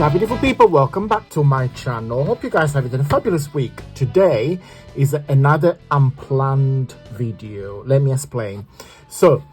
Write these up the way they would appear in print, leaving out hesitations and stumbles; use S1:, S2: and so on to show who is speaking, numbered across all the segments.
S1: Ciao beautiful people, welcome back to my channel. Hope you guys are having a fabulous week. Today is another unplanned video. Let me explain. So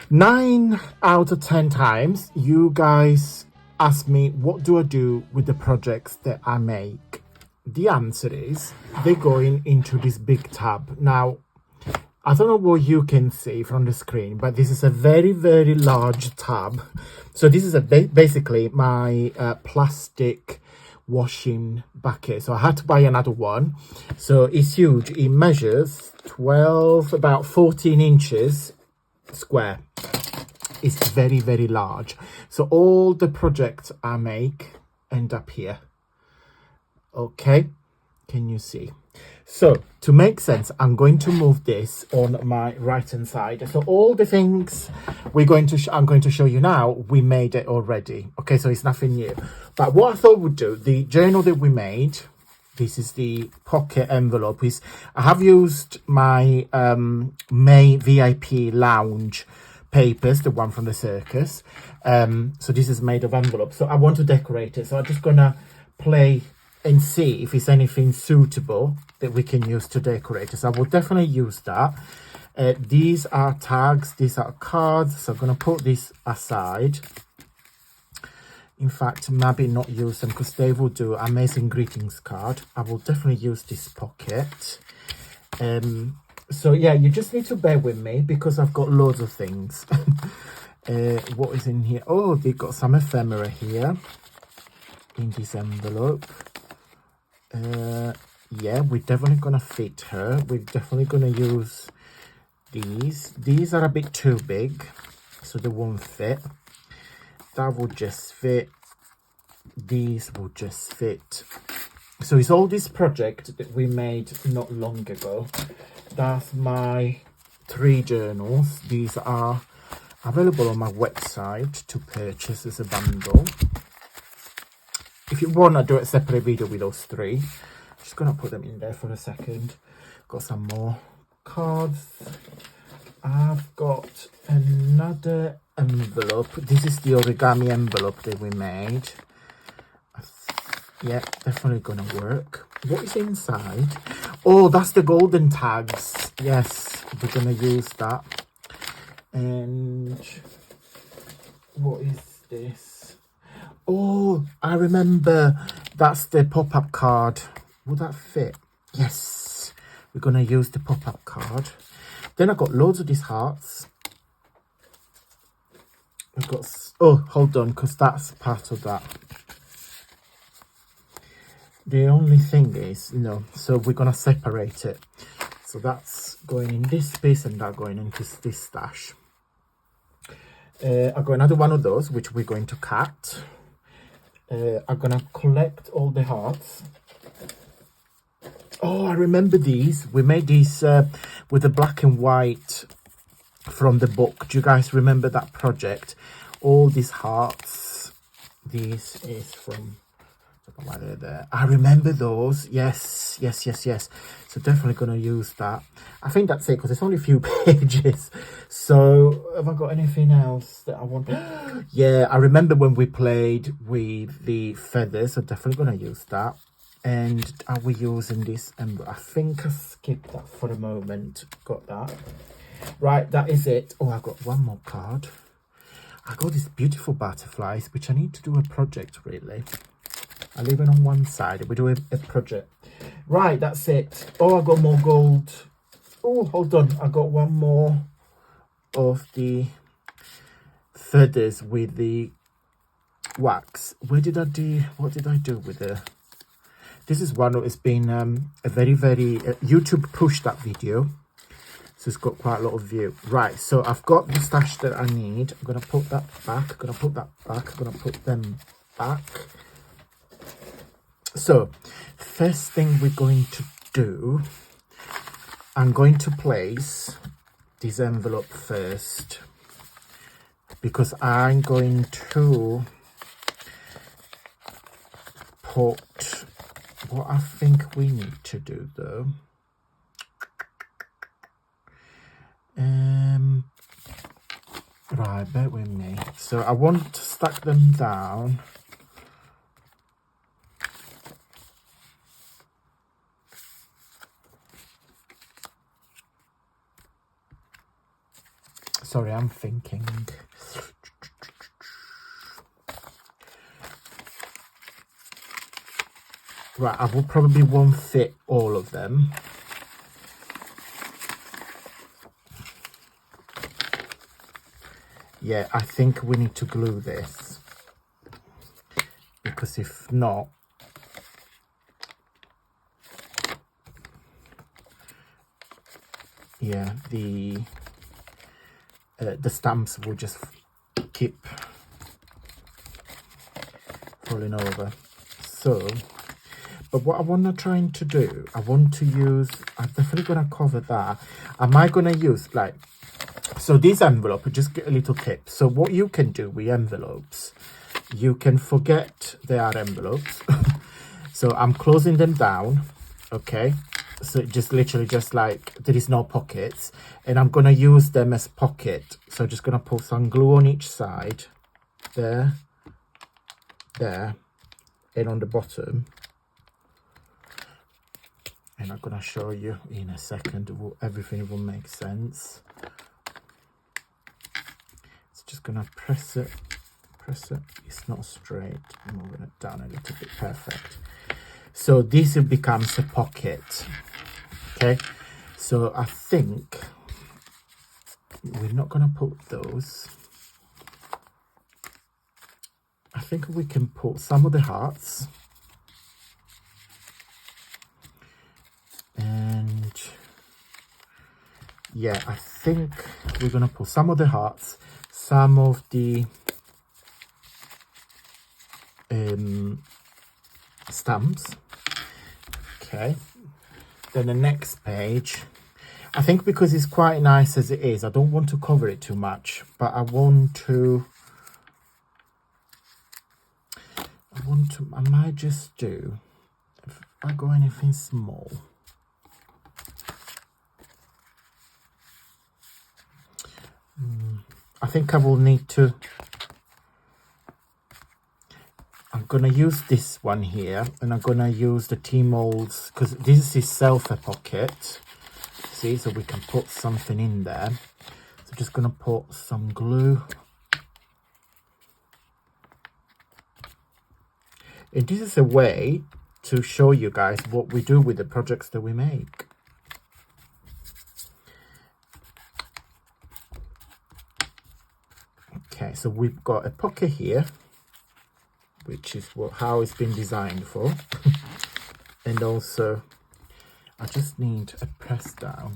S1: 9 out of 10 times you guys ask me what do I do with the projects that I make. The answer is they're going into this big tab. Now I don't know what you can see from the screen, but this is a very large tab. So this is basically my plastic washing bucket. So I had to buy another one. So it's huge. It measures about 14 inches square. It's very large. So all the projects I make end up here. Okay, can you see? So to make sense, I'm going to move this on my right hand side. So all the things I'm going to show you now, we made it already. Okay, so it's nothing new. But what I thought we'd do, the journal that we made, this is the pocket envelope. I have used my May VIP lounge papers, the one from the circus. So this is made of envelopes. So I want to decorate it. So I'm just gonna play and see if it's anything suitable that we can use to decorate it. So I will definitely use that. These are tags, these are cards, so I'm going to put this aside. In fact, maybe not use them because they will do amazing greetings card. I will definitely use this pocket. So yeah, you just need to bear with me because I've got loads of things. What is in here? Oh, they've got some ephemera here in this envelope. Yeah, we're definitely gonna fit her. We're definitely gonna use these are a bit too big, so they won't fit. That will just fit. These will just fit. So it's all this project that we made not long ago. That's my 3 journals. These are available on my website to purchase as a bundle. If you want to do a separate video with those 3, I'm just going to put them in there for a second. Got some more cards. I've got another envelope. This is the origami envelope that we made. Yeah, definitely going to work. What is inside? Oh, that's the golden tags. Yes, we're going to use that. And what is this? Oh, I remember. That's the pop-up card. Will that fit? Yes. We're going to use the pop-up card. Then I got loads of these hearts. I've got... Oh, hold on, because that's part of that. The only thing is, so we're going to separate it. So that's going in this piece and that going into this stash. I've got another one of those, which we're going to cut. I'm gonna collect all the hearts. Oh, I remember these. We made these with the black and white from the book. Do you guys remember that project? All these hearts. This is from... Why they're there. I remember those. Yes. So definitely gonna use that. I think that's it because it's only a few pages. So have I got anything else that I want? Yeah, I remember when we played with the feathers. So definitely gonna use that. And are we using this? And I think I skipped that for a moment. Got that. Right, that is it. Oh, I got one more card. I got these beautiful butterflies, which I need to do a project really. I leave it on one side. We do a project. Right, that's it. Oh, I got more gold. Oh, hold on. I got one more of the feathers with the wax. What did I do with the... This is one that has been a very... YouTube pushed that video. So it's got quite a lot of view. Right, so I've got the stash that I need. I'm going to put that back. I'm going to put that back. I'm going to put them back. So, first thing we're going to do, I'm going to place this envelope first because I'm going to put what I think we need to do though. Right, bear with me. So I want to stack them down Sorry, I'm thinking. Right, I will probably won't fit all of them. Yeah, I think we need to glue this, because if not, yeah, the stamps will just keep falling over. So, but what I want to try to do, I want to use, I'm definitely going to cover that. Am I going to use, like, so these envelopes, just get a little tip. So what you can do with envelopes, you can forget they are envelopes. So I'm closing them down, okay? So just literally just like, there is no pockets, and I'm going to use them as pocket. So I'm just going to put some glue on each side, there, there, and on the bottom. And I'm going to show you in a second, everything will make sense. It's just going to press it, it's not straight, moving it down a little bit, perfect. So this becomes a pocket, okay? So I think we're not going to put those. I think we can put some of the hearts. And yeah, I think we're going to put some of the hearts, some of the stamps. Okay, then the next page, I think because it's quite nice as it is, I don't want to cover it too much, but I might just do, if I go anything small, I think I will need to, I'm going to use this one here, and I'm going to use the T-molds, because this is self a pocket, see, so we can put something in there. So just going to put some glue. And this is a way to show you guys what we do with the projects that we make. Okay, so we've got a pocket here, which is how it's been designed for. And also, I just need a press down.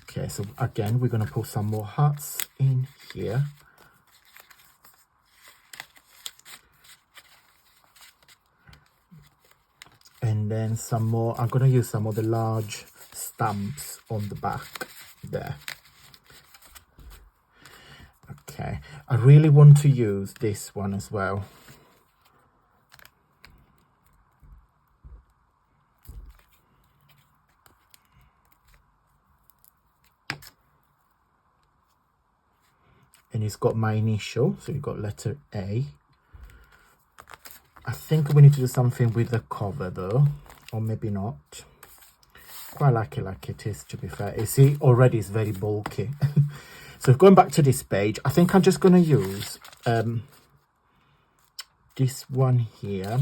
S1: Okay, so again, we're going to put some more hearts in here. And then some more, I'm going to use some of the large stamps on the back there. Okay, I really want to use this one as well. And it's got my initial, so you've got letter A. I think we need to do something with the cover though, or maybe not. Quite like it is, to be fair. You see, already it's very bulky. So going back to this page, I think I'm just going to use this one here.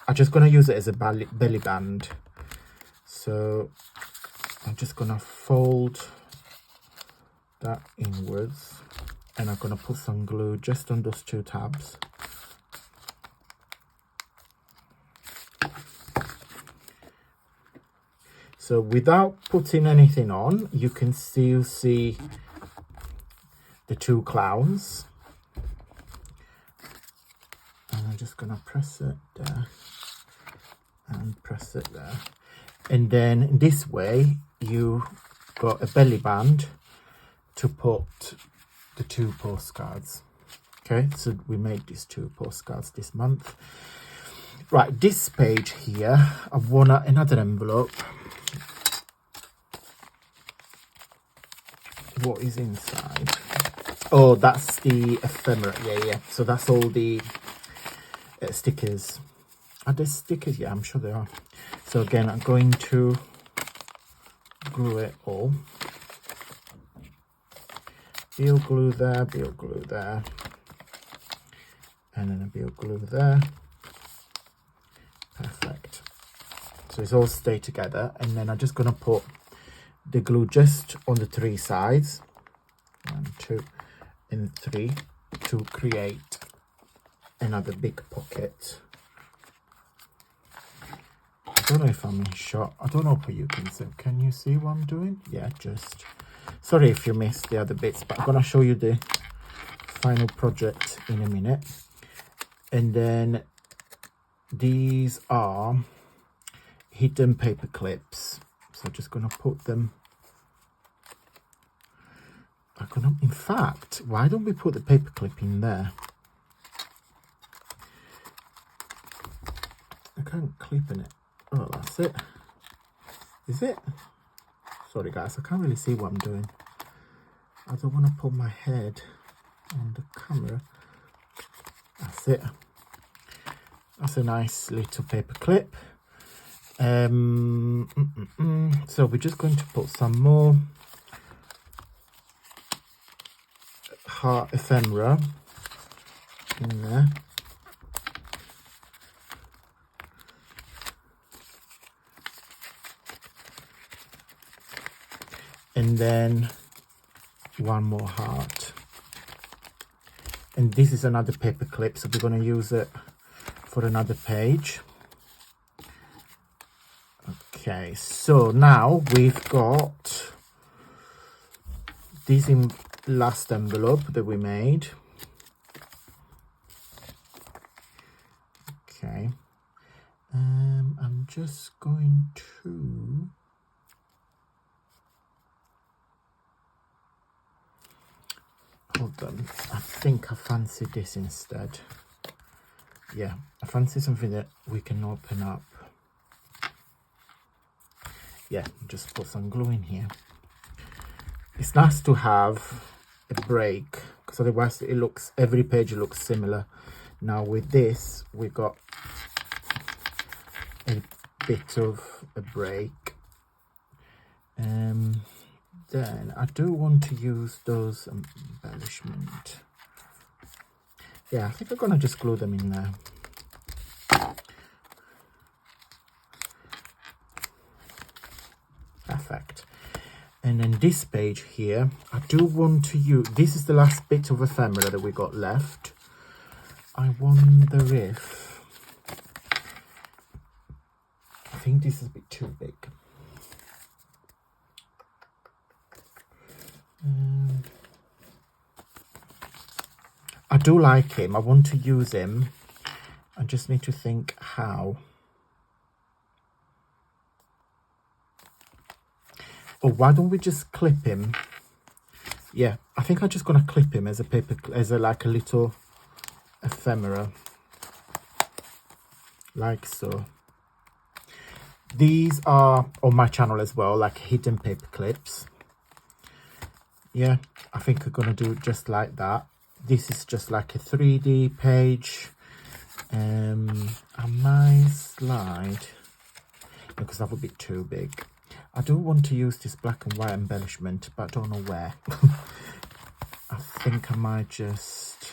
S1: I'm just going to use it as a belly band. So I'm just going to fold that inwards, and I'm going to put some glue just on those two tabs. So without putting anything on, you can still see the two clowns. And I'm just going to press it there and press it there. And then this way, you got a belly band to put the two postcards. Okay, so we made these two postcards this month. Right, this page here, I want another envelope. What is inside? Oh, that's the ephemera. Yeah. So that's all the stickers Are they stickers? Yeah, I'm sure they are. So again, I'm going to glue it all. Beel glue there, beel glue there, and then a beel glue there. Perfect. So it's all stay together, and then I'm just going to put the glue just on the 3 sides, 1, 2, and 3, to create another big pocket. I don't know if I'm in shot. I don't know if you can see. Can you see what I'm doing? Yeah, just. Sorry if you missed the other bits, but I'm going to show you the final project in a minute. And then these are hidden paper clips. So I'm just going to put them. In fact, why don't we put the paper clip in there? I can't clip in it. Oh, that's it. Is it? Sorry guys, I can't really see what I'm doing. I don't want to put my head on the camera. That's it. That's a nice little paper clip. So we're just going to put some more heart ephemera in there. And then one more heart. And this is another paper clip, so we're going to use it for another page. Okay, so now we've got this in last envelope that we made. Okay, I'm just going to hold on. I think I fancy this instead. Yeah, I fancy something that we can open up. Yeah, just put some glue in here. It's nice to have a break, because otherwise it looks, every page looks similar. Now with this, we got a bit of a break. Then I do want to use those embellishment. Yeah, I think I'm gonna just glue them in there. Perfect. And then this page here, I do want to use, this is the last bit of ephemera that we got left. I wonder if, I think this is a bit too big. I do like him. I want to use him. I just need to think how. Or why don't we just clip him? Yeah, I think I'm just gonna clip him as a paper, as a like a little ephemera, like so. These are on my channel as well, like hidden paper clips. Yeah, I think I'm gonna do it just like that. This is just like a 3D page. I might slide, because that would be too big. I do want to use this black and white embellishment, but I don't know where. I think I might just...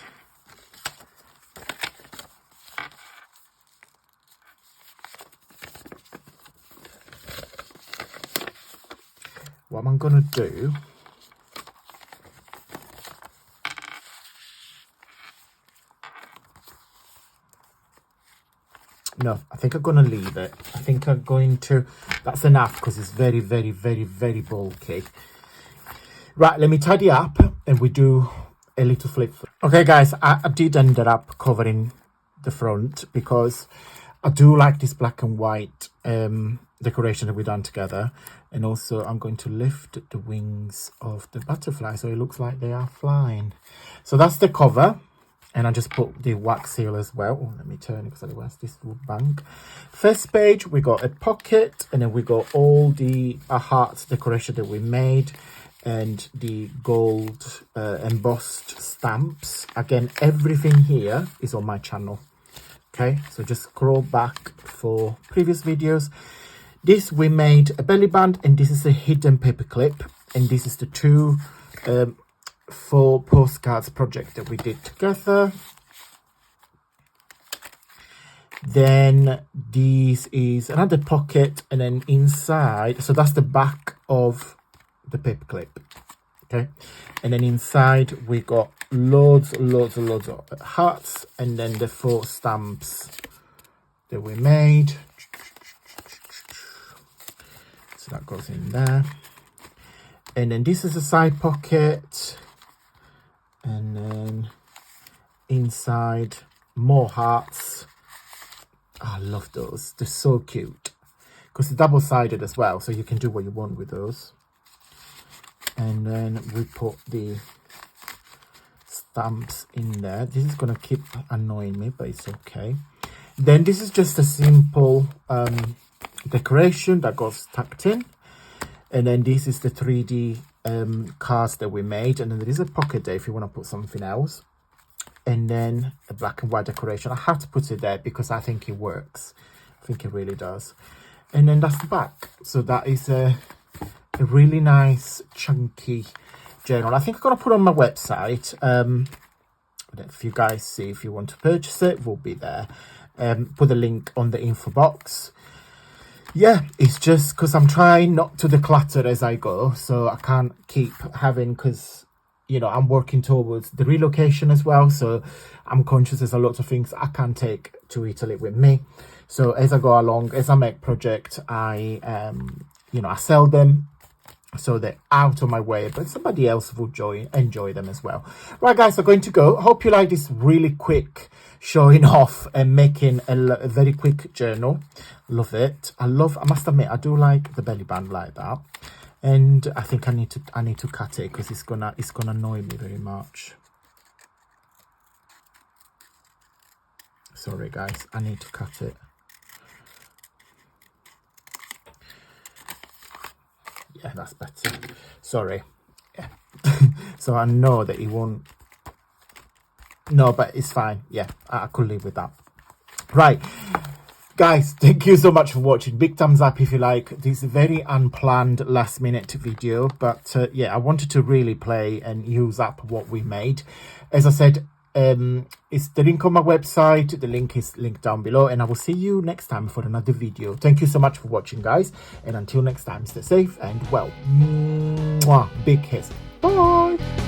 S1: What I'm going to do... No, I think I'm going to leave it. I think I'm going to... That's enough, because it's very, very, very, very bulky. Right, let me tidy up and we do a little flip. Okay, guys, I did end up covering the front because I do like this black and white decoration that we've done together. And also, I'm going to lift the wings of the butterfly so it looks like they are flying. So that's the cover. And I just put the wax seal as well. Oh, let me turn it because otherwise this will bang. First page, we got a pocket, and then we got all the hearts decoration that we made, and the gold embossed stamps. Again, everything here is on my channel. Okay, so just scroll back for previous videos. This we made a belly band, and this is a hidden paper clip, and this is the two four postcards project that we did together. Then this is another pocket, and then inside, so that's the back of the paper clip. Okay, and then inside we got loads of hearts, and then the 4 stamps that we made. So that goes in there, and then this is a side pocket, and then inside more hearts. I love those, they're so cute because they're double-sided as well, so you can do what you want with those. And then we put the stamps in there. This is gonna keep annoying me, but it's okay. Then this is just a simple decoration that goes tucked in, and then this is the 3D cards that we made, and then there is a pocket there if you want to put something else, and then a black and white decoration. I have to put it there because I think it works. I think it really does. And then that's the back. So that is a really nice chunky journal. I think I'm gonna put it on my website. If you guys see, if you want to purchase it, will be there. Put the link on the info box. Yeah, it's just because I'm trying not to declutter as I go, so I can't keep having, because you know I'm working towards the relocation as well, so I'm conscious there's a lot of things I can't take to Italy with me. So as I go along, as I make projects, I you know, I sell them so they're out of my way, but somebody else will enjoy them as well. Right guys, I'm going to go. Hope you like this really quick showing off and making a very quick journal. Love it. I must admit, I do like the belly band like that, and I think I need to cut it because it's gonna annoy me very much. Sorry guys, I need to cut it. Yeah, that's better. Sorry. Yeah. So I know that it won't. No, but it's fine. Yeah, I could live with that. Right, guys, thank you so much for watching. Big thumbs up if you like this very unplanned last minute video, but yeah, I wanted to really play and use up what we made. As I said, it's the link on my website. The link is linked down below, and I will see you next time for another video. Thank you so much for watching, guys, and until next time, stay safe and well. Mwah. Big kiss. Bye.